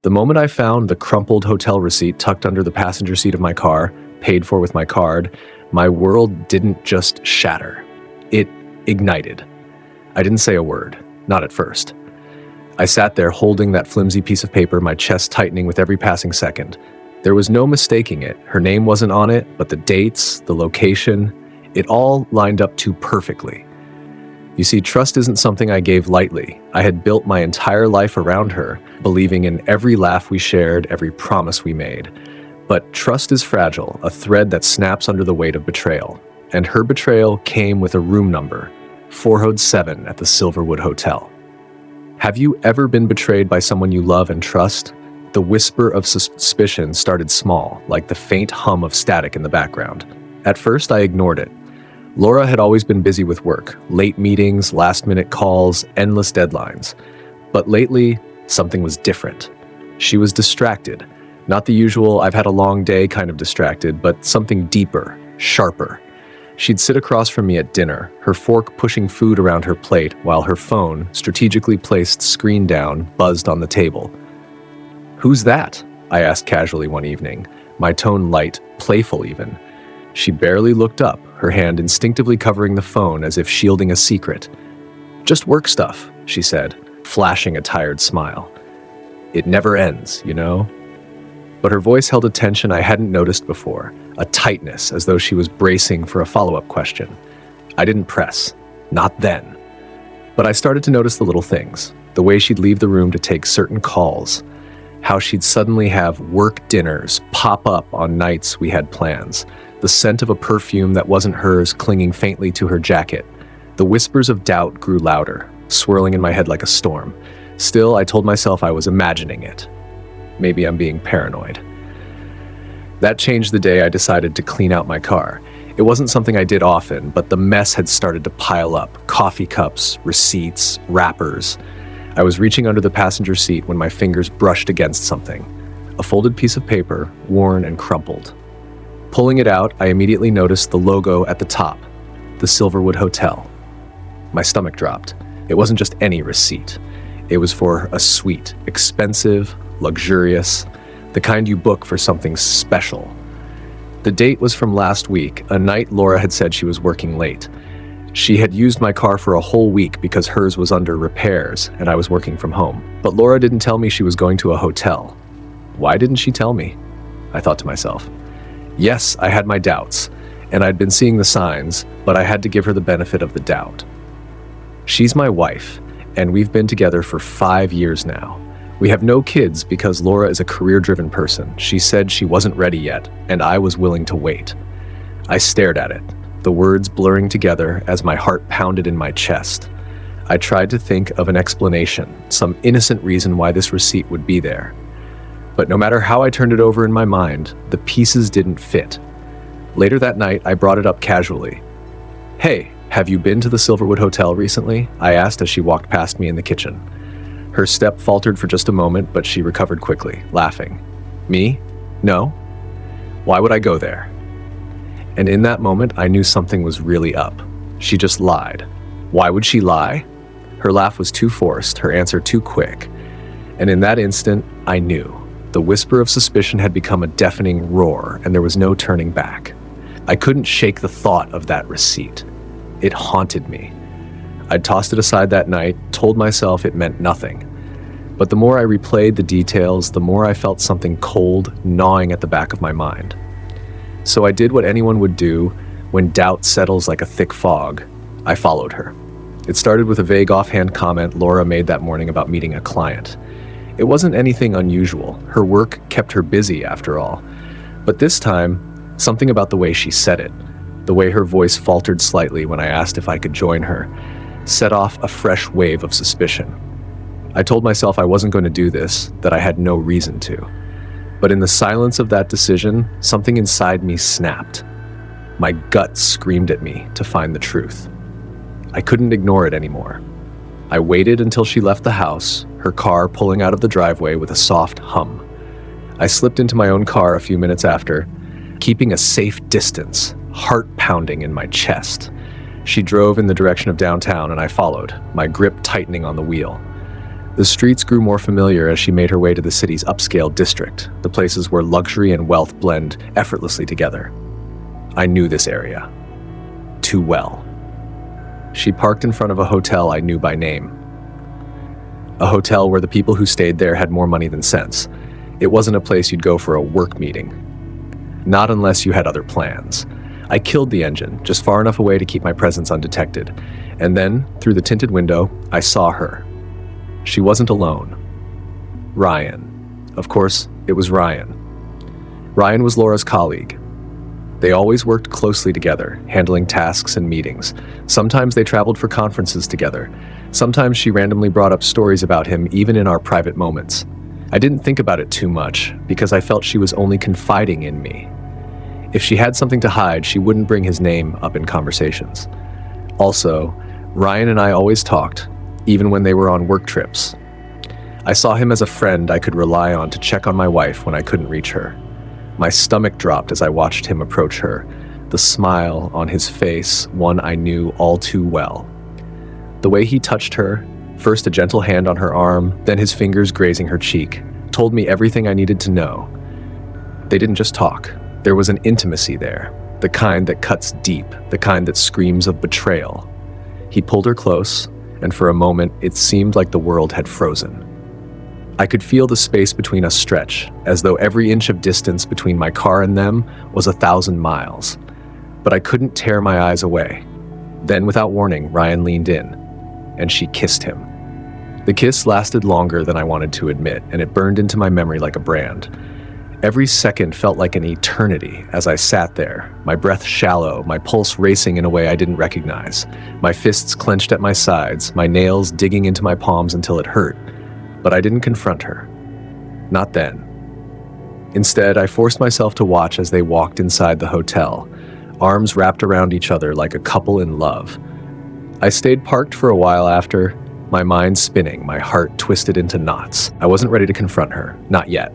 The moment I found the crumpled hotel receipt tucked under the passenger seat of my car, paid for with my card, my world didn't just shatter. It ignited. I didn't say a word, not at first. I sat there holding that flimsy piece of paper, my chest tightening with every passing second. There was no mistaking it. Her name wasn't on it, but the dates, the location, it all lined up too perfectly. You see, trust isn't something I gave lightly. I had built my entire life around her, believing in every laugh we shared, every promise we made. But trust is fragile, a thread that snaps under the weight of betrayal. And her betrayal came with a room number, 407 at the Silverwood Hotel. Have you ever been betrayed by someone you love and trust? The whisper of suspicion started small, like the faint hum of static in the background. At first, I ignored it. Laura had always been busy with work, late meetings, last-minute calls, endless deadlines. But lately, something was different. She was distracted. Not the usual, I've had a long day kind of distracted, but something deeper, sharper. She'd sit across from me at dinner, her fork pushing food around her plate, while her phone, strategically placed screen down, buzzed on the table. "Who's that?" I asked casually one evening, my tone light, playful even. She barely looked up, her hand instinctively covering the phone as if shielding a secret. "Just work stuff," she said, flashing a tired smile. "It never ends, you know?" But her voice held a tension I hadn't noticed before, a tightness as though she was bracing for a follow-up question. I didn't press. Not then. But I started to notice the little things, the way she'd leave the room to take certain calls, how she'd suddenly have work dinners pop up on nights we had plans, the scent of a perfume that wasn't hers clinging faintly to her jacket. The whispers of doubt grew louder, swirling in my head like a storm. Still, I told myself I was imagining it. Maybe I'm being paranoid. That changed the day I decided to clean out my car. It wasn't something I did often, but the mess had started to pile up. Coffee cups, receipts, wrappers. I was reaching under the passenger seat when my fingers brushed against something. A folded piece of paper, worn and crumpled. Pulling it out, I immediately noticed the logo at the top, the Silverwood Hotel. My stomach dropped. It wasn't just any receipt. It was for a suite, expensive, luxurious, the kind you book for something special. The date was from last week, a night Laura had said she was working late. She had used my car for a whole week because hers was under repairs and I was working from home. But Laura didn't tell me she was going to a hotel. Why didn't she tell me? I thought to myself. Yes, I had my doubts, and I'd been seeing the signs, but I had to give her the benefit of the doubt. She's my wife, and we've been together for 5 years now. We have no kids because Laura is a career-driven person. She said she wasn't ready yet, and I was willing to wait. I stared at it, the words blurring together as my heart pounded in my chest. I tried to think of an explanation, some innocent reason why this receipt would be there. But no matter how I turned it over in my mind, the pieces didn't fit. Later that night, I brought it up casually. "Hey, have you been to the Silverwood Hotel recently?" I asked as she walked past me in the kitchen. Her step faltered for just a moment, but she recovered quickly, laughing. "Me? No? Why would I go there?" And in that moment, I knew something was really up. She just lied. Why would she lie? Her laugh was too forced, her answer too quick. And in that instant, I knew. The whisper of suspicion had become a deafening roar, and there was no turning back. I couldn't shake the thought of that receipt. It haunted me. I'd tossed it aside that night, told myself it meant nothing. But the more I replayed the details, the more I felt something cold gnawing at the back of my mind. So I did what anyone would do when doubt settles like a thick fog. I followed her. It started with a vague offhand comment Laura made that morning about meeting a client. It wasn't anything unusual. Her work kept her busy, after all. But this time, something about the way she said it, the way her voice faltered slightly when I asked if I could join her, set off a fresh wave of suspicion. I told myself I wasn't going to do this, that I had no reason to. But in the silence of that decision, something inside me snapped. My gut screamed at me to find the truth. I couldn't ignore it anymore. I waited until she left the house, her car pulling out of the driveway with a soft hum. I slipped into my own car a few minutes after, keeping a safe distance, heart pounding in my chest. She drove in the direction of downtown and I followed, my grip tightening on the wheel. The streets grew more familiar as she made her way to the city's upscale district, the places where luxury and wealth blend effortlessly together. I knew this area too well. She parked in front of a hotel I knew by name. A hotel where the people who stayed there had more money than sense. It wasn't a place you'd go for a work meeting. Not unless you had other plans. I killed the engine, just far enough away to keep my presence undetected. And then, through the tinted window, I saw her. She wasn't alone. Ryan. Of course, it was Ryan. Ryan was Laura's colleague. They always worked closely together, handling tasks and meetings. Sometimes they traveled for conferences together. Sometimes she randomly brought up stories about him, even in our private moments. I didn't think about it too much, because I felt she was only confiding in me. If she had something to hide, she wouldn't bring his name up in conversations. Also, Ryan and I always talked, even when they were on work trips. I saw him as a friend I could rely on to check on my wife when I couldn't reach her. My stomach dropped as I watched him approach her, the smile on his face, one I knew all too well. The way he touched her, first a gentle hand on her arm, then his fingers grazing her cheek, told me everything I needed to know. They didn't just talk. There was an intimacy there, the kind that cuts deep, the kind that screams of betrayal. He pulled her close, and for a moment, it seemed like the world had frozen. I could feel the space between us stretch, as though every inch of distance between my car and them was 1,000 miles. But I couldn't tear my eyes away. Then, without warning, Ryan leaned in, and she kissed him. The kiss lasted longer than I wanted to admit, and it burned into my memory like a brand. Every second felt like an eternity as I sat there, my breath shallow, my pulse racing in a way I didn't recognize, my fists clenched at my sides, my nails digging into my palms until it hurt. But I didn't confront her. Not then. Instead, I forced myself to watch as they walked inside the hotel, arms wrapped around each other like a couple in love. I stayed parked for a while after, my mind spinning, my heart twisted into knots. I wasn't ready to confront her, not yet.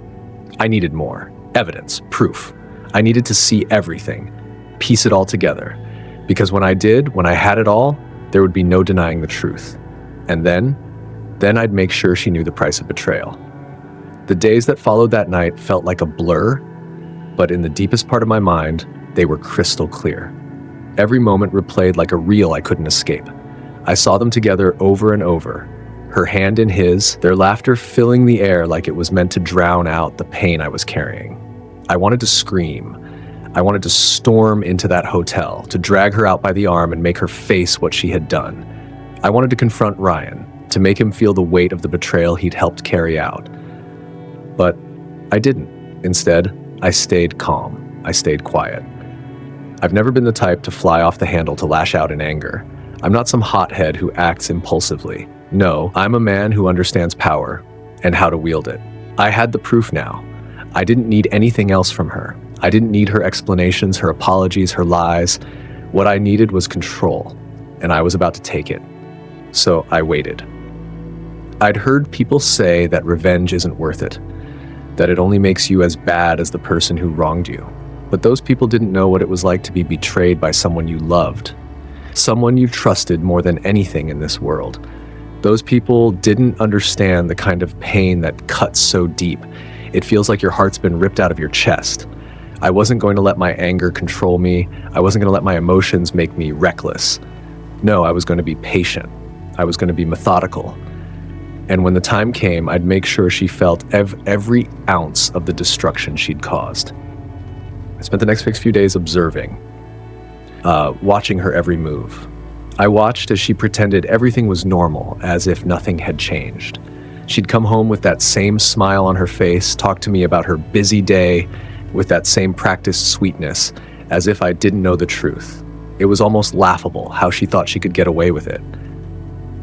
I needed more. Evidence, proof. I needed to see everything, piece it all together. Because when I did, when I had it all, there would be no denying the truth. And then I'd make sure she knew the price of betrayal. The days that followed that night felt like a blur, but in the deepest part of my mind, they were crystal clear. Every moment replayed like a reel I couldn't escape. I saw them together over and over, her hand in his, their laughter filling the air like it was meant to drown out the pain I was carrying. I wanted to scream. I wanted to storm into that hotel, to drag her out by the arm and make her face what she had done. I wanted to confront Ryan, to make him feel the weight of the betrayal he'd helped carry out. But I didn't. Instead, I stayed calm. I stayed quiet. I've never been the type to fly off the handle to lash out in anger. I'm not some hothead who acts impulsively. No, I'm a man who understands power and how to wield it. I had the proof now. I didn't need anything else from her. I didn't need her explanations, her apologies, her lies. What I needed was control, and I was about to take it. So I waited. I'd heard people say that revenge isn't worth it, that it only makes you as bad as the person who wronged you. But those people didn't know what it was like to be betrayed by someone you loved, someone you trusted more than anything in this world. Those people didn't understand the kind of pain that cuts so deep. It feels like your heart's been ripped out of your chest. I wasn't going to let my anger control me. I wasn't going to let my emotions make me reckless. No, I was going to be patient. I was going to be methodical. And when the time came, I'd make sure she felt every ounce of the destruction she'd caused. I spent the next few days observing, watching her every move. I watched as she pretended everything was normal, as if nothing had changed. She'd come home with that same smile on her face, talk to me about her busy day with that same practiced sweetness, as if I didn't know the truth. It was almost laughable how she thought she could get away with it.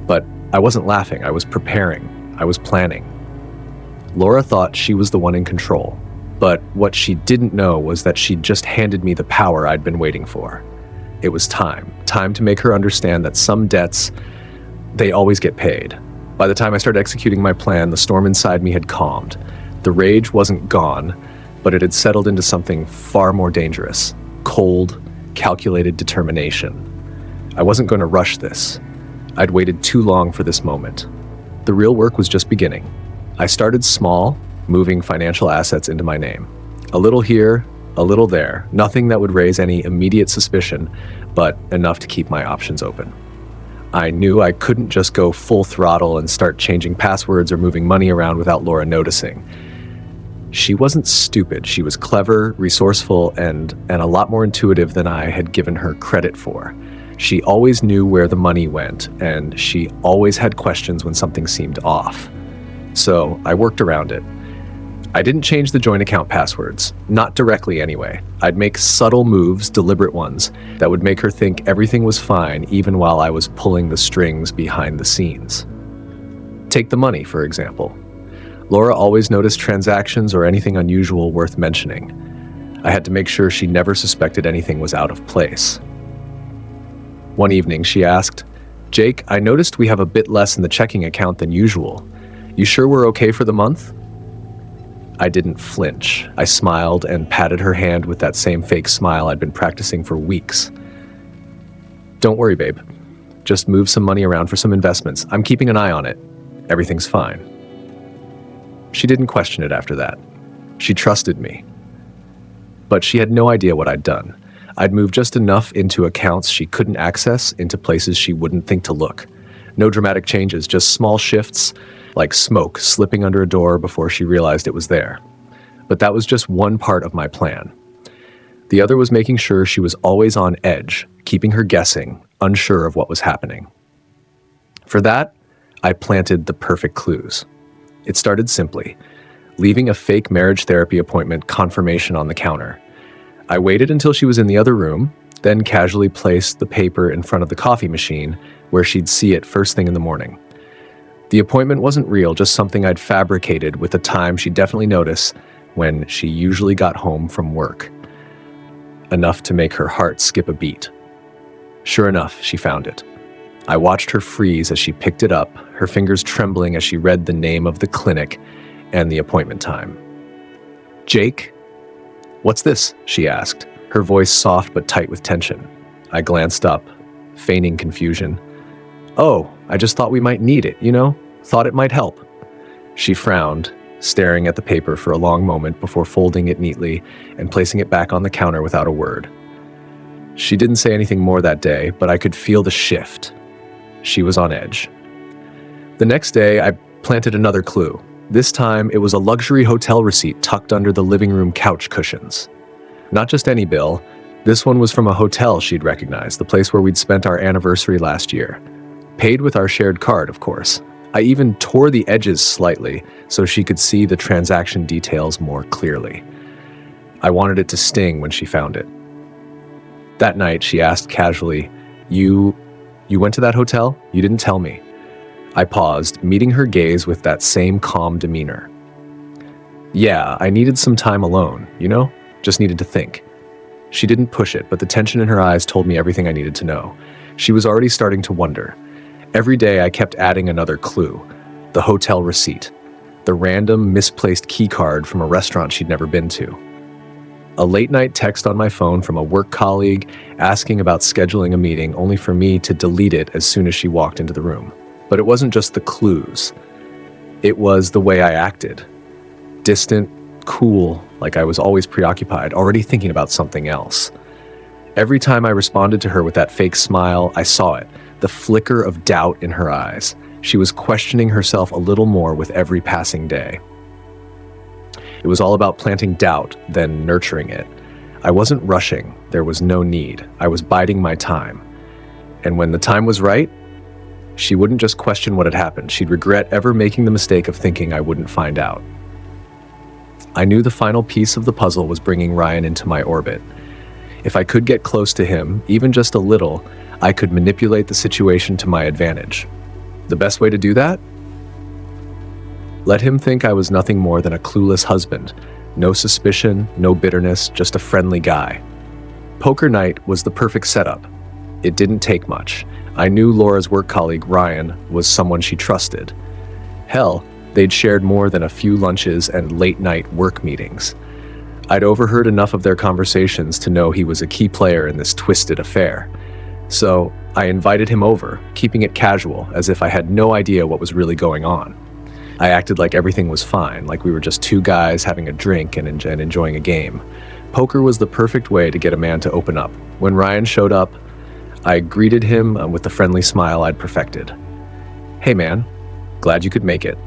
But I wasn't laughing, I was preparing, I was planning. Laura thought she was the one in control, but what she didn't know was that she'd just handed me the power I'd been waiting for. It was time to make her understand that some debts, they always get paid. By the time I started executing my plan, the storm inside me had calmed. The rage wasn't gone, but it had settled into something far more dangerous. Cold, calculated determination. I wasn't going to rush this. I'd waited too long for this moment. The real work was just beginning. I started small, moving financial assets into my name. A little here, a little there, nothing that would raise any immediate suspicion, but enough to keep my options open. I knew I couldn't just go full throttle and start changing passwords or moving money around without Laura noticing. She wasn't stupid. She was clever, resourceful, and a lot more intuitive than I had given her credit for. She always knew where the money went, and she always had questions when something seemed off. So I worked around it. I didn't change the joint account passwords, not directly anyway. I'd make subtle moves, deliberate ones, that would make her think everything was fine even while I was pulling the strings behind the scenes. Take the money, for example. Laura always noticed transactions or anything unusual worth mentioning. I had to make sure she never suspected anything was out of place. One evening, she asked, "Jake, I noticed we have a bit less in the checking account than usual. You sure we're okay for the month?" I didn't flinch. I smiled and patted her hand with that same fake smile I'd been practicing for weeks. "Don't worry, babe. Just move some money around for some investments. I'm keeping an eye on it. Everything's fine." She didn't question it after that. She trusted me. But she had no idea what I'd done. I'd moved just enough into accounts she couldn't access, into places she wouldn't think to look. No dramatic changes, just small shifts, like smoke slipping under a door before she realized it was there. But that was just one part of my plan. The other was making sure she was always on edge, keeping her guessing, unsure of what was happening. For that, I planted the perfect clues. It started simply, leaving a fake marriage therapy appointment confirmation on the counter. I waited until she was in the other room, then casually placed the paper in front of the coffee machine where she'd see it first thing in the morning. The appointment wasn't real, just something I'd fabricated with a time she'd definitely notice when she usually got home from work. Enough to make her heart skip a beat. Sure enough, she found it. I watched her freeze as she picked it up, her fingers trembling as she read the name of the clinic and the appointment time. "Jake? What's this?" she asked, her voice soft but tight with tension. I glanced up, feigning confusion. "Oh, I just thought we might need it, Thought it might help." She frowned, staring at the paper for a long moment before folding it neatly and placing it back on the counter without a word. She didn't say anything more that day, but I could feel the shift. She was on edge. The next day, I planted another clue. This time, it was a luxury hotel receipt tucked under the living room couch cushions. Not just any bill. This one was from a hotel she'd recognized, the place where we'd spent our anniversary last year. Paid with our shared card, of course. I even tore the edges slightly so she could see the transaction details more clearly. I wanted it to sting when she found it. That night, she asked casually, You went to that hotel? You didn't tell me." I paused, meeting her gaze with that same calm demeanor. "Yeah, I needed some time alone, Just needed to think." She didn't push it, but the tension in her eyes told me everything I needed to know. She was already starting to wonder. Every day I kept adding another clue. The hotel receipt. The random, misplaced key card from a restaurant she'd never been to. A late-night text on my phone from a work colleague asking about scheduling a meeting, only for me to delete it as soon as she walked into the room. But it wasn't just the clues. It was the way I acted. Distant, cool, like I was always preoccupied, already thinking about something else. Every time I responded to her with that fake smile, I saw it. The flicker of doubt in her eyes. She was questioning herself a little more with every passing day. It was all about planting doubt, then nurturing it. I wasn't rushing. There was no need. I was biding my time. And when the time was right, she wouldn't just question what had happened. She'd regret ever making the mistake of thinking I wouldn't find out. I knew the final piece of the puzzle was bringing Ryan into my orbit. If I could get close to him, even just a little, I could manipulate the situation to my advantage. The best way to do that? Let him think I was nothing more than a clueless husband. No suspicion, no bitterness, just a friendly guy. Poker night was the perfect setup. It didn't take much. I knew Laura's work colleague, Ryan, was someone she trusted. Hell, they'd shared more than a few lunches and late-night work meetings. I'd overheard enough of their conversations to know he was a key player in this twisted affair. So I invited him over, keeping it casual, as if I had no idea what was really going on. I acted like everything was fine, like we were just two guys having a drink and enjoying a game. Poker was the perfect way to get a man to open up. When Ryan showed up, I greeted him with the friendly smile I'd perfected. "Hey man, glad you could make it.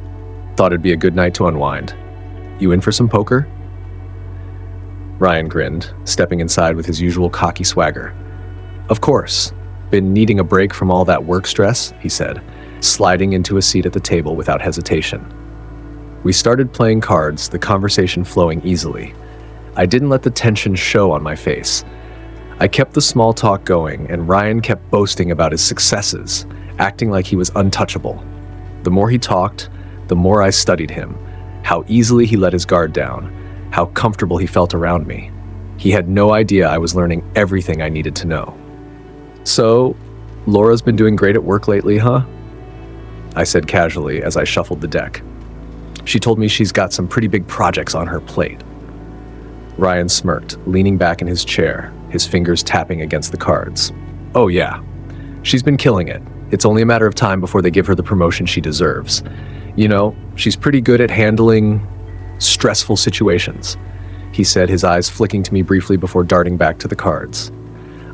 Thought it'd be a good night to unwind. You in for some poker?" Ryan grinned, stepping inside with his usual cocky swagger. "Of course. Been needing a break from all that work stress," he said, sliding into a seat at the table without hesitation. We started playing cards, the conversation flowing easily. I didn't let the tension show on my face. I kept the small talk going, and Ryan kept boasting about his successes, acting like he was untouchable. The more he talked, the more I studied him, how easily he let his guard down, how comfortable he felt around me. He had no idea I was learning everything I needed to know. "So, Laura's been doing great at work lately, huh?" I said casually as I shuffled the deck. "She told me she's got some pretty big projects on her plate." Ryan smirked, leaning back in his chair, his fingers tapping against the cards. "Oh yeah, she's been killing it. It's only a matter of time before they give her the promotion she deserves. You know, she's pretty good at handling stressful situations," he said, his eyes flicking to me briefly before darting back to the cards.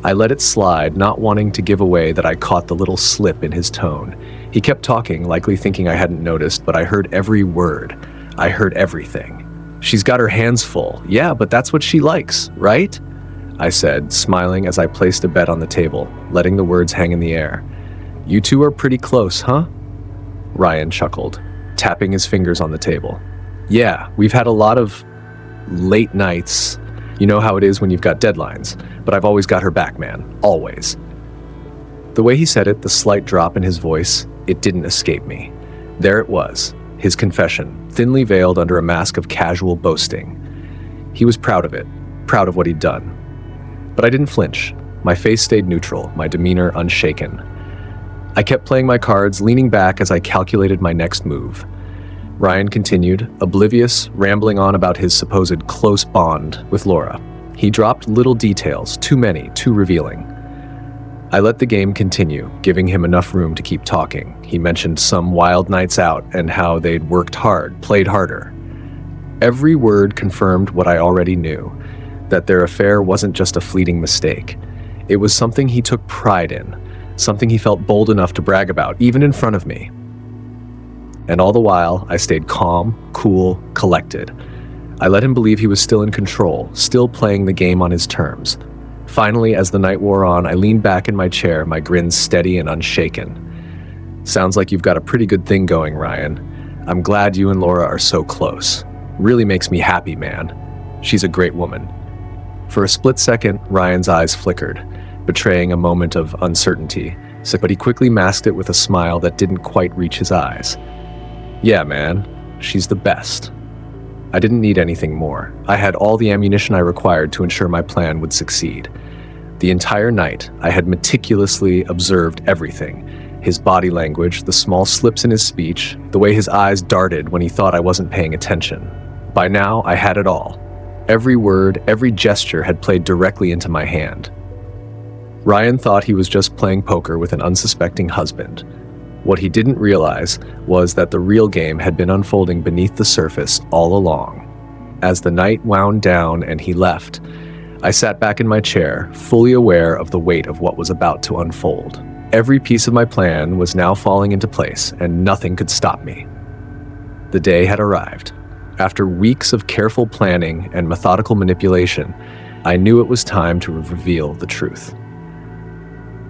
I let it slide, not wanting to give away that I caught the little slip in his tone. He kept talking, likely thinking I hadn't noticed, but I heard every word. I heard everything. "She's got her hands full. Yeah, but that's what she likes, right?" I said, smiling as I placed a bet on the table, letting the words hang in the air. "You two are pretty close, huh?" Ryan chuckled, tapping his fingers on the table. "Yeah, we've had a lot of late nights. You know how it is when you've got deadlines, but I've always got her back, man. Always." The way he said it, the slight drop in his voice, it didn't escape me. There it was, his confession, thinly veiled under a mask of casual boasting. He was proud of it, proud of what he'd done. But I didn't flinch. My face stayed neutral, my demeanor unshaken. I kept playing my cards, leaning back as I calculated my next move. Ryan continued, oblivious, rambling on about his supposed close bond with Laura. He dropped little details, too many, too revealing. I let the game continue, giving him enough room to keep talking. He mentioned some wild nights out and how they'd worked hard, played harder. Every word confirmed what I already knew, that their affair wasn't just a fleeting mistake. It was something he took pride in, something he felt bold enough to brag about, even in front of me. And all the while, I stayed calm, cool, collected. I let him believe he was still in control, still playing the game on his terms. Finally, as the night wore on, I leaned back in my chair, my grin steady and unshaken. "Sounds like you've got a pretty good thing going, Ryan. I'm glad you and Laura are so close. Really makes me happy, man. She's a great woman." For a split second, Ryan's eyes flickered, betraying a moment of uncertainty, but he quickly masked it with a smile that didn't quite reach his eyes. "Yeah, man, she's the best." I didn't need anything more. I had all the ammunition I required to ensure my plan would succeed. The entire night, I had meticulously observed everything. His body language, the small slips in his speech, the way his eyes darted when he thought I wasn't paying attention. By now, I had it all. Every word, every gesture had played directly into my hand. Ryan thought he was just playing poker with an unsuspecting husband. What he didn't realize was that the real game had been unfolding beneath the surface all along. As the night wound down and he left, I sat back in my chair, fully aware of the weight of what was about to unfold. Every piece of my plan was now falling into place, and nothing could stop me. The day had arrived. After weeks of careful planning and methodical manipulation, I knew it was time to reveal the truth.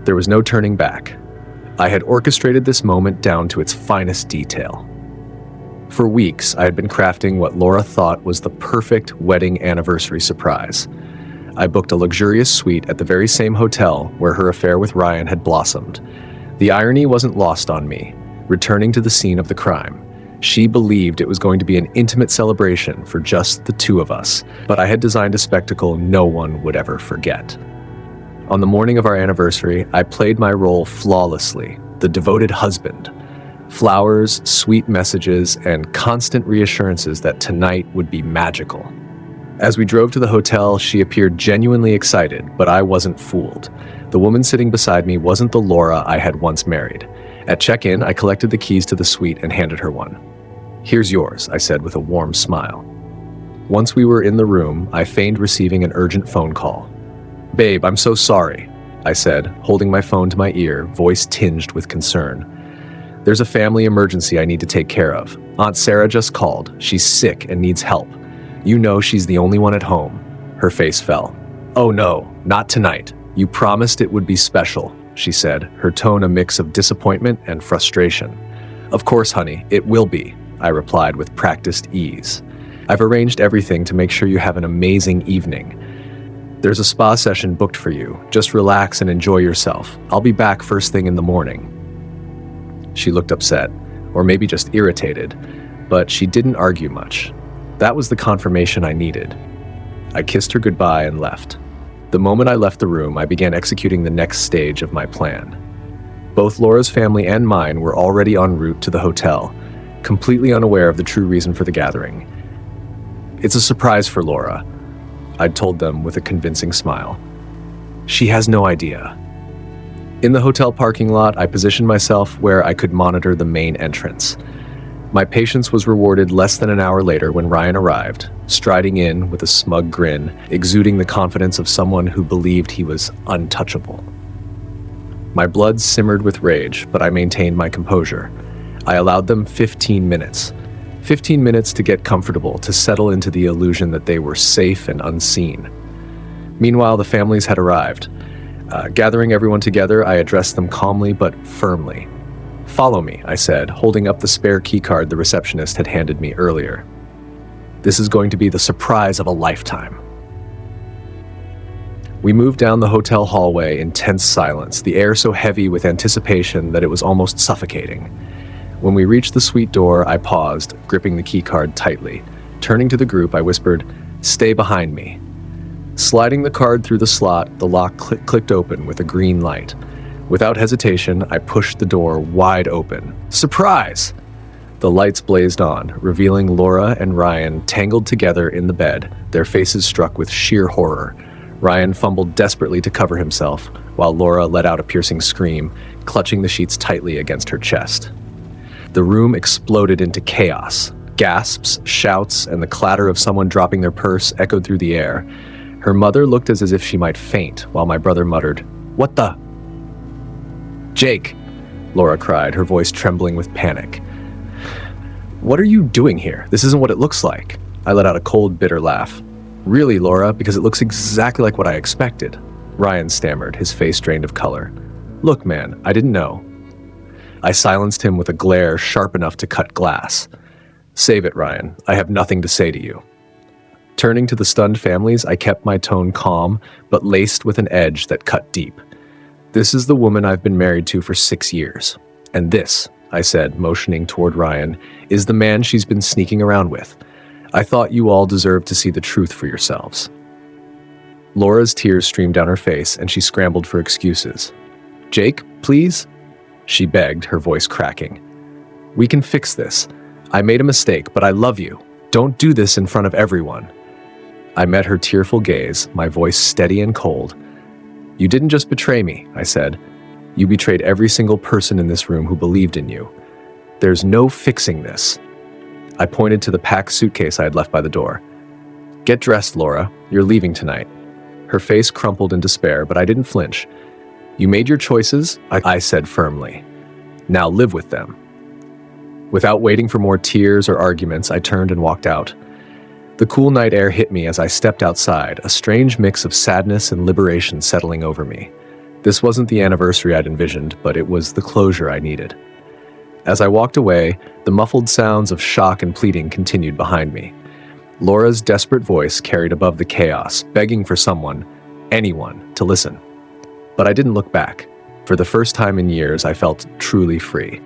There was no turning back. I had orchestrated this moment down to its finest detail. For weeks, I had been crafting what Laura thought was the perfect wedding anniversary surprise. I booked a luxurious suite at the very same hotel where her affair with Ryan had blossomed. The irony wasn't lost on me, returning to the scene of the crime. She believed it was going to be an intimate celebration for just the two of us, but I had designed a spectacle no one would ever forget. On the morning of our anniversary, I played my role flawlessly, the devoted husband. Flowers, sweet messages, and constant reassurances that tonight would be magical. As we drove to the hotel, she appeared genuinely excited, but I wasn't fooled. The woman sitting beside me wasn't the Laura I had once married. At check-in, I collected the keys to the suite and handed her one. "Here's yours," I said with a warm smile. Once we were in the room, I feigned receiving an urgent phone call. "Babe, I'm so sorry," I said, holding my phone to my ear, voice tinged with concern. "There's a family emergency I need to take care of. Aunt Sarah just called. She's sick and needs help. You know she's the only one at home." Her face fell. "Oh no, not tonight. You promised it would be special," she said, her tone a mix of disappointment and frustration. "Of course, honey, it will be," I replied with practiced ease. "I've arranged everything to make sure you have an amazing evening. There's a spa session booked for you. Just relax and enjoy yourself. I'll be back first thing in the morning." She looked upset, or maybe just irritated, but she didn't argue much. That was the confirmation I needed. I kissed her goodbye and left. The moment I left the room, I began executing the next stage of my plan. Both Laura's family and mine were already en route to the hotel, completely unaware of the true reason for the gathering. "It's a surprise for Laura," I'd told them with a convincing smile. "She has no idea." In the hotel parking lot, I positioned myself where I could monitor the main entrance. My patience was rewarded less than an hour later when Ryan arrived, striding in with a smug grin, exuding the confidence of someone who believed he was untouchable. My blood simmered with rage, but I maintained my composure. I allowed them 15 minutes. 15 minutes to get comfortable, to settle into the illusion that they were safe and unseen. Meanwhile, the families had arrived. Gathering everyone together, I addressed them calmly but firmly. "Follow me," I said, holding up the spare keycard the receptionist had handed me earlier. "This is going to be the surprise of a lifetime." We moved down the hotel hallway in tense silence, the air so heavy with anticipation that it was almost suffocating. When we reached the suite door, I paused, gripping the keycard tightly. Turning to the group, I whispered, "Stay behind me." Sliding the card through the slot, the lock clicked open with a green light. Without hesitation, I pushed the door wide open. Surprise! The lights blazed on, revealing Laura and Ryan tangled together in the bed, their faces struck with sheer horror. Ryan fumbled desperately to cover himself, while Laura let out a piercing scream, clutching the sheets tightly against her chest. The room exploded into chaos. Gasps, shouts, and the clatter of someone dropping their purse echoed through the air. Her mother looked as if she might faint, while my brother muttered, "What the?" "Jake," Laura cried, her voice trembling with panic. "What are you doing here? This isn't what it looks like." I let out a cold, bitter laugh. "Really, Laura, because it looks exactly like what I expected," Ryan stammered, his face drained of color. "Look, man, I didn't know." I silenced him with a glare sharp enough to cut glass. "Save it, Ryan. I have nothing to say to you." Turning to the stunned families, I kept my tone calm, but laced with an edge that cut deep. "This is the woman I've been married to for 6 years. And this," I said, motioning toward Ryan, "is the man she's been sneaking around with. I thought you all deserved to see the truth for yourselves." Laura's tears streamed down her face, and she scrambled for excuses. "Jake, please?" she begged, her voice cracking. "We can fix this. I made a mistake, but I love you. Don't do this in front of everyone." I met her tearful gaze, my voice steady and cold. "You didn't just betray me," I said. "You betrayed every single person in this room who believed in you. There's no fixing this." I pointed to the packed suitcase I had left by the door. "Get dressed, Laura. You're leaving tonight." Her face crumpled in despair, but I didn't flinch. "You made your choices," I said firmly. "Now live with them." Without waiting for more tears or arguments, I turned and walked out. The cool night air hit me as I stepped outside, a strange mix of sadness and liberation settling over me. This wasn't the anniversary I'd envisioned, but it was the closure I needed. As I walked away, the muffled sounds of shock and pleading continued behind me. Laura's desperate voice carried above the chaos, begging for someone, anyone, to listen. But I didn't look back. For the first time in years, I felt truly free.